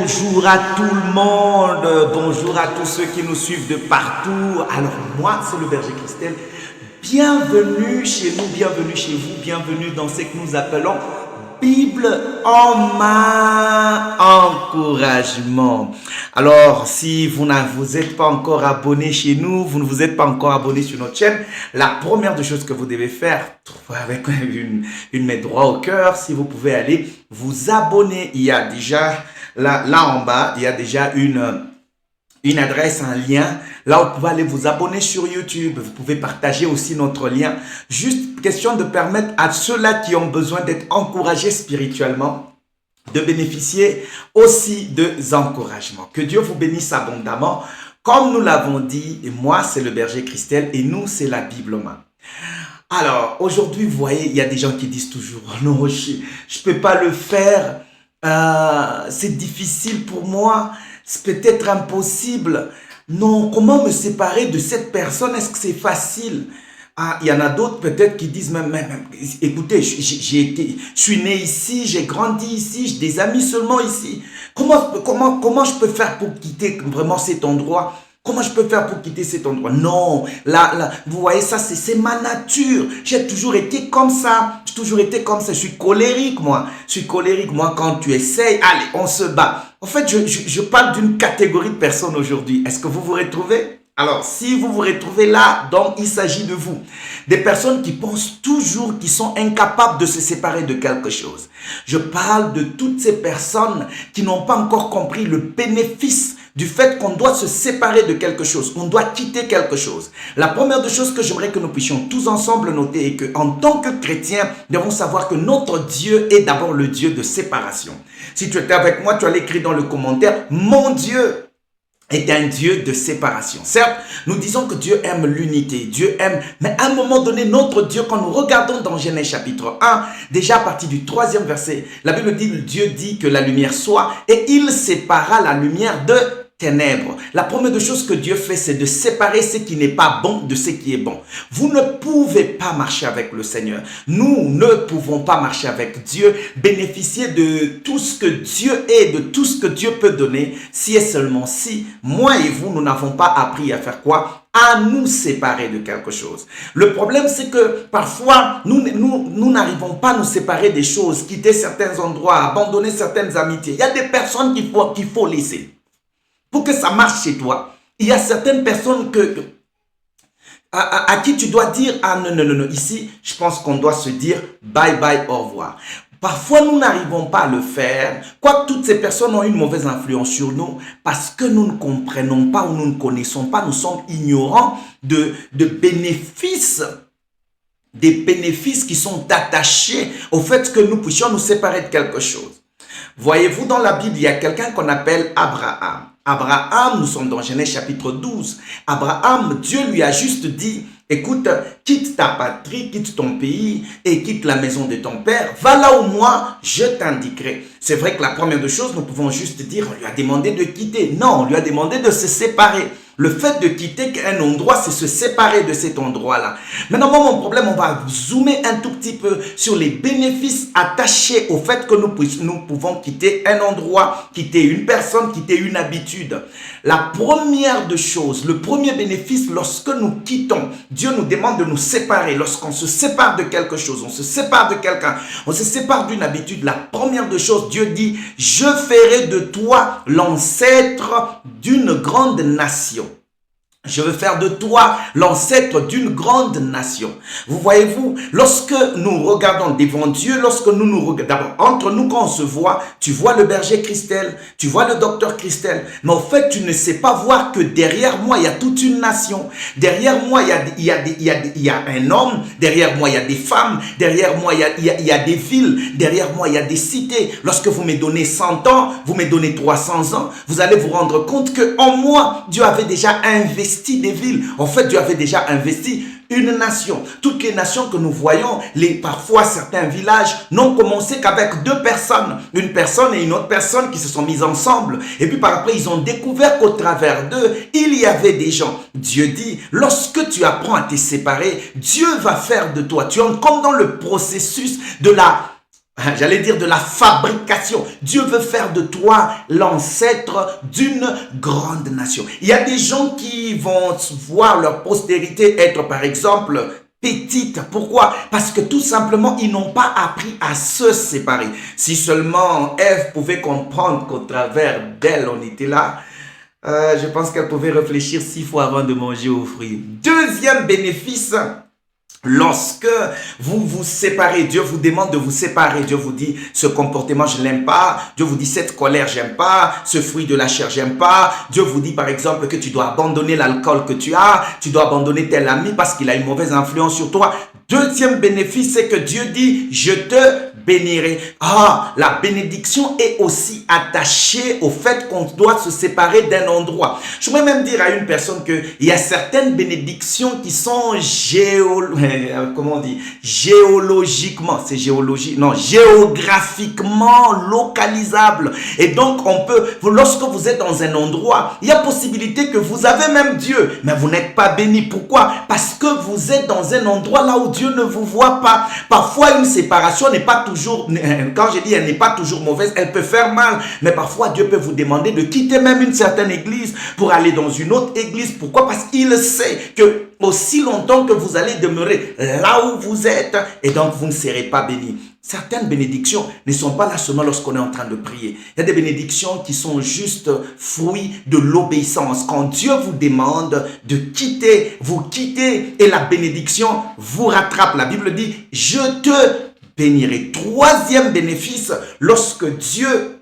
bonjour à tout le monde, bonjour à tous ceux qui nous suivent de partout. Alors moi, c'est le berger Christelle. Bienvenue chez nous, bienvenue chez vous, bienvenue dans ce que nous appelons Bible en main, encouragement. Alors, si vous ne vous êtes pas encore abonné chez nous, vous ne vous êtes pas encore abonné sur notre chaîne, la première des choses que vous devez faire, avec une main droite au cœur, si vous pouvez aller vous abonner. Il y a déjà, là en bas, il y a déjà une adresse, un lien, là où vous pouvez aller vous abonner sur YouTube. Vous pouvez partager aussi notre lien. Juste question de permettre à ceux-là qui ont besoin d'être encouragés spirituellement, de bénéficier aussi de encouragements. Que Dieu vous bénisse abondamment. Comme nous l'avons dit, et moi c'est le berger Christelle et nous c'est la Bible en main. Alors aujourd'hui, vous voyez, il y a des gens qui disent toujours « Non, je ne peux pas le faire, c'est difficile pour moi. » C'est peut-être impossible. Non, comment me séparer de cette personne? Est-ce que c'est facile? Ah, il y en a d'autres peut-être qui disent même écoutez, je suis né ici, j'ai grandi ici, j'ai des amis seulement ici. Comment je peux faire pour quitter vraiment cet endroit? Comment je peux faire pour quitter cet endroit? Non, là, vous voyez ça, c'est ma nature. J'ai toujours été comme ça. J'ai toujours été comme ça. Je suis colérique, moi. Je suis colérique, moi, quand tu essayes. Allez, on se bat. En fait, je parle d'une catégorie de personnes aujourd'hui. Est-ce que vous vous retrouvez? Alors, si vous vous retrouvez là, donc il s'agit de vous. Des personnes qui pensent toujours qu'ils sont incapables de se séparer de quelque chose. Je parle de toutes ces personnes qui n'ont pas encore compris le bénéfice du fait qu'on doit se séparer de quelque chose, on doit quitter quelque chose. La première des choses que j'aimerais que nous puissions tous ensemble noter est qu'en tant que chrétiens, nous devons savoir que notre Dieu est d'abord le Dieu de séparation. Si tu étais avec moi, tu allais écrire dans le commentaire, mon Dieu est un Dieu de séparation. Certes, nous disons que Dieu aime l'unité, Dieu aime, mais à un moment donné, notre Dieu, quand nous regardons dans Genèse chapitre 1, déjà à partir du 3e verset, la Bible dit, Dieu dit que la lumière soit, et il sépara la lumière de ténèbres. La première des choses que Dieu fait, c'est de séparer ce qui n'est pas bon de ce qui est bon. Vous ne pouvez pas marcher avec le Seigneur. Nous ne pouvons pas marcher avec Dieu, bénéficier de tout ce que Dieu est, de tout ce que Dieu peut donner, si et seulement si, moi et vous, nous n'avons pas appris à faire quoi? À nous séparer de quelque chose. Le problème, c'est que parfois, nous n'arrivons pas à nous séparer des choses, quitter certains endroits, abandonner certaines amitiés. Il y a des personnes qu'il faut laisser. Pour que ça marche chez toi, il y a certaines personnes à qui tu dois dire « Ah non, ici, je pense qu'on doit se dire bye bye, au revoir ». Parfois, nous n'arrivons pas à le faire, quoique toutes ces personnes ont une mauvaise influence sur nous, parce que nous ne comprenons pas ou nous ne connaissons pas, nous sommes ignorants des bénéfices qui sont attachés au fait que nous puissions nous séparer de quelque chose. Voyez-vous, dans la Bible, il y a quelqu'un qu'on appelle Abraham. Abraham, nous sommes dans Genèse chapitre 12. Abraham, Dieu lui a juste dit, écoute, quitte ta patrie, quitte ton pays et quitte la maison de ton père. Va là où moi, je t'indiquerai. C'est vrai que la première des choses, nous pouvons juste dire, on lui a demandé de quitter. Non, on lui a demandé de se séparer. Le fait de quitter un endroit, c'est se séparer de cet endroit-là. Maintenant, moi, mon problème, on va zoomer un tout petit peu sur les bénéfices attachés au fait que nous pouvons quitter un endroit, quitter une personne, quitter une habitude. La première de choses, le premier bénéfice, lorsque nous quittons, Dieu nous demande de nous séparer. Lorsqu'on se sépare de quelque chose, on se sépare de quelqu'un, on se sépare d'une habitude, la première de choses, Dieu dit, je ferai de toi l'ancêtre d'une grande nation. Je veux faire de toi l'ancêtre d'une grande nation. Vous voyez-vous, lorsque nous regardons devant Dieu, lorsque nous regardons, entre nous quand on se voit, tu vois le berger Christelle, tu vois le docteur Christelle, mais au fait, tu ne sais pas voir que derrière moi, il y a toute une nation. Derrière moi, il y a un homme, derrière moi, il y a des femmes, derrière moi, il y a des villes, derrière moi, il y a des cités. Lorsque vous me donnez 100 ans, vous me donnez 300 ans, vous allez vous rendre compte que en moi, Dieu avait déjà investi des villes. En fait, Dieu avait déjà investi une nation. Toutes les nations que nous voyons, parfois certains villages n'ont commencé qu'avec deux personnes. Une personne et une autre personne qui se sont mises ensemble. Et puis par après, ils ont découvert qu'au travers d'eux, il y avait des gens. Dieu dit, lorsque tu apprends à te séparer, Dieu va faire de toi. Tu entres comme dans le processus de la j'allais dire de la fabrication. Dieu veut faire de toi l'ancêtre d'une grande nation. Il y a des gens qui vont voir leur postérité être, par exemple, petite. Pourquoi? Parce que tout simplement, ils n'ont pas appris à se séparer. Si seulement Ève pouvait comprendre qu'au travers d'elle, on était là, je pense qu'elle pouvait réfléchir 6 fois avant de manger aux fruits. Deuxième bénéfice, lorsque vous vous séparez, Dieu vous demande de vous séparer. Dieu vous dit, ce comportement, je l'aime pas. Dieu vous dit, cette colère, j'aime pas. Ce fruit de la chair, j'aime pas. Dieu vous dit, par exemple, que tu dois abandonner l'alcool que tu as. Tu dois abandonner tel ami parce qu'il a une mauvaise influence sur toi. Deuxième bénéfice, c'est que Dieu dit, je te bénirai. Ah, la bénédiction est aussi attachée au fait qu'on doit se séparer d'un endroit. Je pourrais même dire à une personne qu'il y a certaines bénédictions qui sont géologiquement, c'est géologie, non, géographiquement localisables. Et donc, on peut, lorsque vous êtes dans un endroit, il y a possibilité que vous avez même Dieu, mais vous n'êtes pas béni. Pourquoi? Parce que vous êtes dans un endroit là où Dieu ne vous voit pas. Parfois, une séparation n'est pas toujours, quand je dis elle n'est pas toujours mauvaise, elle peut faire mal. Mais parfois, Dieu peut vous demander de quitter même une certaine église pour aller dans une autre église. Pourquoi? Parce qu'il sait que aussi longtemps que vous allez demeurer là où vous êtes, et donc vous ne serez pas bénis. Certaines bénédictions ne sont pas là seulement lorsqu'on est en train de prier. Il y a des bénédictions qui sont juste fruits de l'obéissance. Quand Dieu vous demande de quitter, vous quittez et la bénédiction vous rattrape. La Bible dit, je te bénirai. Troisième bénéfice, lorsque Dieu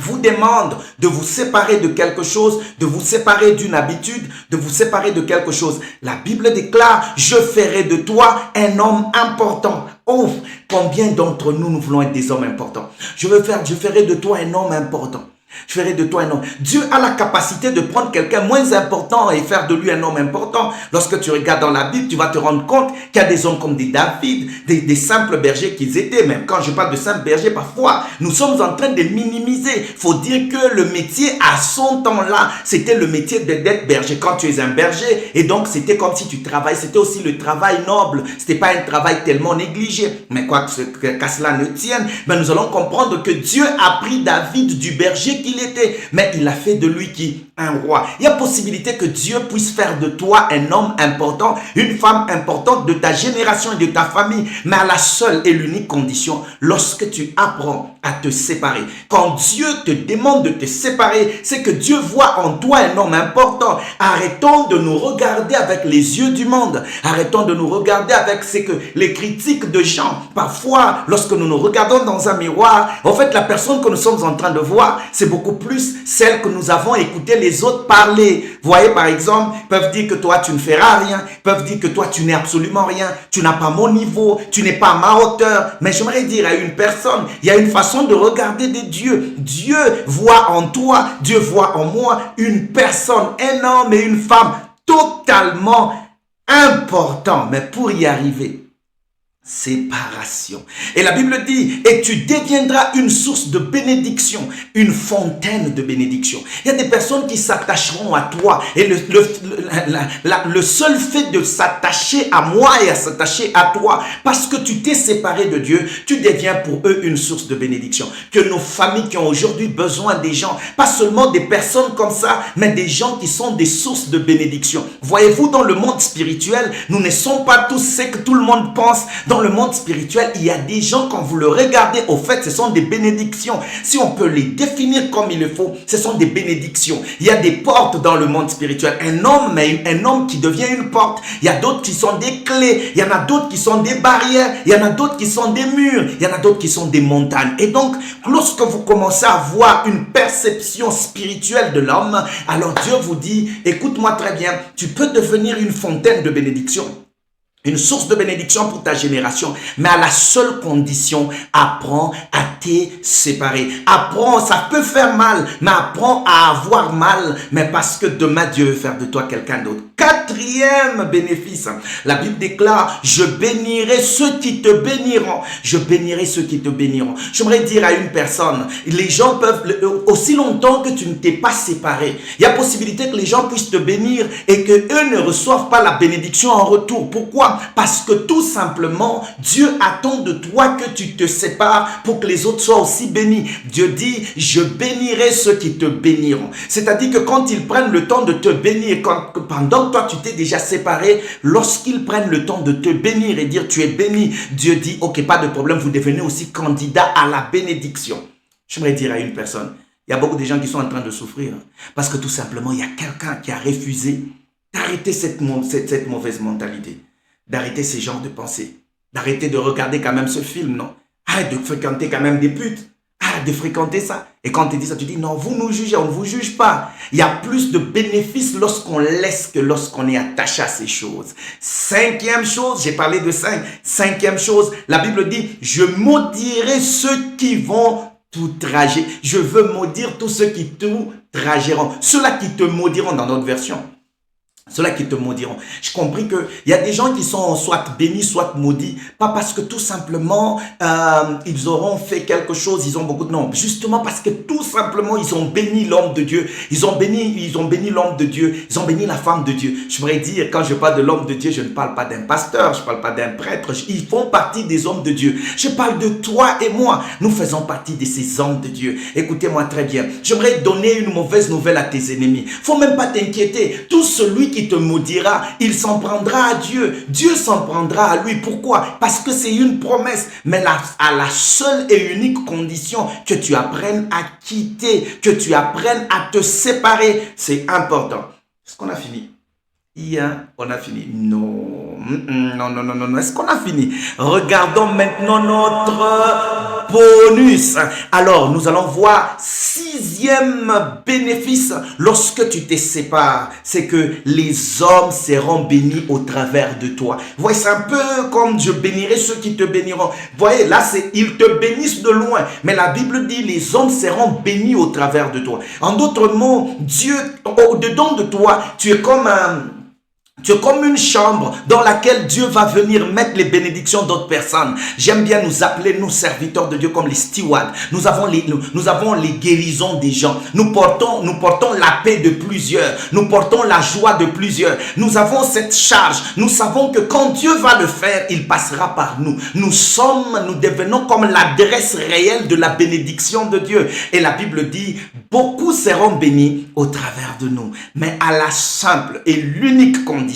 vous demande de vous séparer de quelque chose, de vous séparer d'une habitude, de vous séparer de quelque chose. La Bible déclare, je ferai de toi un homme important. Oh, combien d'entre nous, nous voulons être des hommes importants. Je ferai de toi un homme important. Je ferai de toi un homme. Dieu a la capacité de prendre quelqu'un moins important et faire de lui un homme important. Lorsque tu regardes dans la Bible, tu vas te rendre compte qu'il y a des hommes comme des David, des simples bergers qu'ils étaient. Même quand je parle de simples bergers, parfois, nous sommes en train de minimiser. Il faut dire que le métier, à son temps-là, c'était le métier d'être berger. Quand tu es un berger, et donc c'était comme si tu travaillais, c'était aussi le travail noble. C'était pas un travail tellement négligé. Mais quoi qu'à cela ne tienne, ben nous allons comprendre que Dieu a pris David du berger qu'il était, mais il a fait de lui qui? Un roi. Il y a possibilité que Dieu puisse faire de toi un homme important, une femme importante de ta génération et de ta famille, mais à la seule et l'unique condition, lorsque tu apprends à te séparer. Quand Dieu te demande de te séparer, c'est que Dieu voit en toi un homme important. Arrêtons de nous regarder avec les yeux du monde. Arrêtons de nous regarder avec les critiques de gens. Parfois, lorsque nous nous regardons dans un miroir, en fait, la personne que nous sommes en train de voir, c'est beaucoup plus celle que nous avons écouté les autres parler. Vous voyez, par exemple, ils peuvent dire que toi, tu ne feras rien. Ils peuvent dire que toi, tu n'es absolument rien. Tu n'as pas mon niveau. Tu n'es pas à ma hauteur. Mais j'aimerais dire à une personne, il y a une façon de regarder des dieux. Dieu voit en toi, Dieu voit en moi une personne, un homme et une femme totalement importants. Mais pour y arriver, séparation. Et la Bible dit, et tu deviendras une source de bénédiction, une fontaine de bénédiction. Il y a des personnes qui s'attacheront à toi. Et le seul fait de s'attacher à moi et à s'attacher à toi, parce que tu t'es séparé de Dieu, tu deviens pour eux une source de bénédiction. Que nos familles qui ont aujourd'hui besoin des gens, pas seulement des personnes comme ça, mais des gens qui sont des sources de bénédiction. Voyez-vous, dans le monde spirituel, nous ne sommes pas tous ce que tout le monde pense. Dans le monde spirituel, il y a des gens, quand vous le regardez, au fait, ce sont des bénédictions. Si on peut les définir comme il le faut, ce sont des bénédictions. Il y a des portes dans le monde spirituel. Un homme qui devient une porte. Il y a d'autres qui sont des clés. Il y en a d'autres qui sont des barrières. Il y en a d'autres qui sont des murs. Il y en a d'autres qui sont des montagnes. Et donc, lorsque vous commencez à avoir une perception spirituelle de l'homme, alors Dieu vous dit, écoute-moi très bien, tu peux devenir une fontaine de bénédiction. Une source de bénédiction pour ta génération, mais à la seule condition, apprends à te séparer. Apprends, ça peut faire mal, mais apprends à avoir mal, mais parce que demain Dieu veut faire de toi quelqu'un d'autre. Quatrième bénéfice, la Bible déclare, je bénirai ceux qui te béniront. Je bénirai ceux qui te béniront. J'aimerais dire à une personne, les gens peuvent, aussi longtemps que tu ne t'es pas séparé, il y a possibilité que les gens puissent te bénir et que eux ne reçoivent pas la bénédiction en retour. Pourquoi? Parce que tout simplement, Dieu attend de toi que tu te sépares pour que les autres soient aussi bénis. Dieu dit, je bénirai ceux qui te béniront. C'est-à-dire que quand ils prennent le temps de te bénir, pendant toi, tu t'es déjà séparé, lorsqu'ils prennent le temps de te bénir et dire tu es béni, Dieu dit, ok, pas de problème, vous devenez aussi candidat à la bénédiction. J'aimerais dire à une personne, il y a beaucoup de gens qui sont en train de souffrir parce que tout simplement, il y a quelqu'un qui a refusé d'arrêter cette mauvaise mentalité, d'arrêter ces genres de pensées, d'arrêter de regarder quand même ce film, non? Arrête de fréquenter quand même des putes. Arrête de fréquenter ça. Et quand on te dit ça, tu dis non, vous nous jugez, on ne vous juge pas. Il y a plus de bénéfices lorsqu'on laisse que lorsqu'on est attaché à ces choses. Cinquième chose, j'ai parlé de 5. Cinquième chose, la Bible dit, je maudirai ceux qui vont t'outrager. Je veux maudire tous ceux qui t'outrageront. Ceux-là qui te maudiront dans notre version. Ceux-là qui te maudiront. J'ai compris qu'il y a des gens qui sont soit bénis, soit maudits. Pas parce que tout simplement, ils auront fait quelque chose, ils ont beaucoup de... Non, justement parce que tout simplement, ils ont béni l'homme de Dieu. Ils ont béni l'homme de Dieu. Ils ont béni la femme de Dieu. Je voudrais dire, quand je parle de l'homme de Dieu, je ne parle pas d'un pasteur, je ne parle pas d'un prêtre. Ils font partie des hommes de Dieu. Je parle de toi et moi. Nous faisons partie de ces hommes de Dieu. Écoutez-moi très bien. J'aimerais donner une mauvaise nouvelle à tes ennemis. Faut même pas t'inquiéter. Tout celui qui te maudira, il s'en prendra à Dieu. Dieu s'en prendra à lui. Pourquoi? Parce que c'est une promesse. Mais à la seule et unique condition que tu apprennes à quitter, que tu apprennes à te séparer. C'est important. Est-ce qu'on a fini? On a fini. Non. Non. Est-ce qu'on a fini? Regardons maintenant notre bonus. Alors, nous allons voir sixième bénéfice lorsque tu te sépares. C'est que les hommes seront bénis au travers de toi. Vous voyez, c'est un peu comme je bénirai ceux qui te béniront. Vous voyez, là, ils te bénissent de loin. Mais la Bible dit, les hommes seront bénis au travers de toi. En d'autres mots, Dieu, au-dedans de toi, tu es comme une chambre dans laquelle Dieu va venir mettre les bénédictions d'autres personnes. J'aime bien nous appeler, nous serviteurs de Dieu, comme les stewards. Nous avons les guérisons des gens. Nous portons la paix de plusieurs. Nous portons la joie de plusieurs. Nous avons cette charge. Nous savons que quand Dieu va le faire, il passera par nous. Nous devenons comme l'adresse réelle de la bénédiction de Dieu. Et la Bible dit, beaucoup seront bénis au travers de nous. Mais à la simple et l'unique condition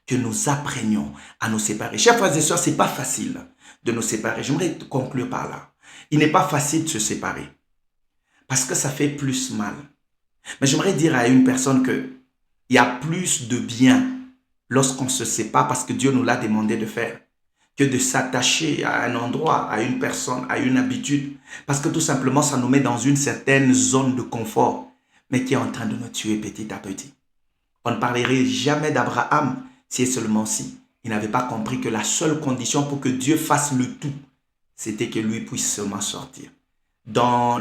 que nous apprenions à nous séparer. Chers frères et sœurs, c'est pas facile de nous séparer. J'aimerais conclure par là. Il n'est pas facile de se séparer parce que ça fait plus mal. Mais j'aimerais dire à une personne que il y a plus de bien lorsqu'on se sépare parce que Dieu nous l'a demandé de faire que de s'attacher à un endroit, à une personne, à une habitude, parce que tout simplement ça nous met dans une certaine zone de confort, mais qui est en train de nous tuer petit à petit. On ne parlerait jamais d'Abraham si et seulement si il n'avait pas compris que la seule condition pour que Dieu fasse le tout, c'était que lui puisse seulement sortir. Dans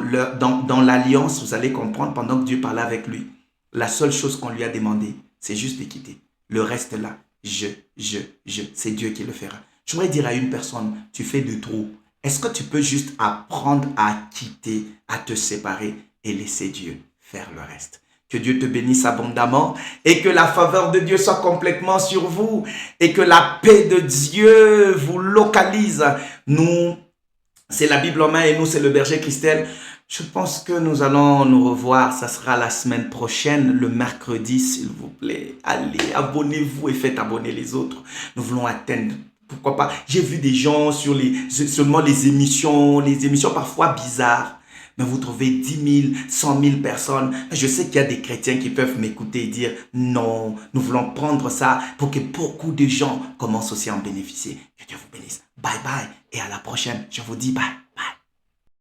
l'alliance, vous allez comprendre, pendant que Dieu parlait avec lui, la seule chose qu'on lui a demandé, c'est juste de quitter. Le reste là, c'est Dieu qui le fera. Je voudrais dire à une personne, tu fais de trop. Est-ce que tu peux juste apprendre à quitter, à te séparer et laisser Dieu faire le reste? Que Dieu te bénisse abondamment et que la faveur de Dieu soit complètement sur vous et que la paix de Dieu vous localise. Nous, c'est la Bible en main et nous, c'est le berger Christelle. Je pense que nous allons nous revoir. Ça sera la semaine prochaine, le mercredi, s'il vous plaît. Allez, abonnez-vous et faites abonner les autres. Nous voulons atteindre. Pourquoi pas? J'ai vu des gens sur seulement les émissions parfois bizarres. Mais vous trouvez 10 000, 100 000 personnes. Je sais qu'il y a des chrétiens qui peuvent m'écouter et dire non, nous voulons prendre ça pour que beaucoup de gens commencent aussi à en bénéficier. Que Dieu vous bénisse. Bye bye et à la prochaine. Je vous dis bye.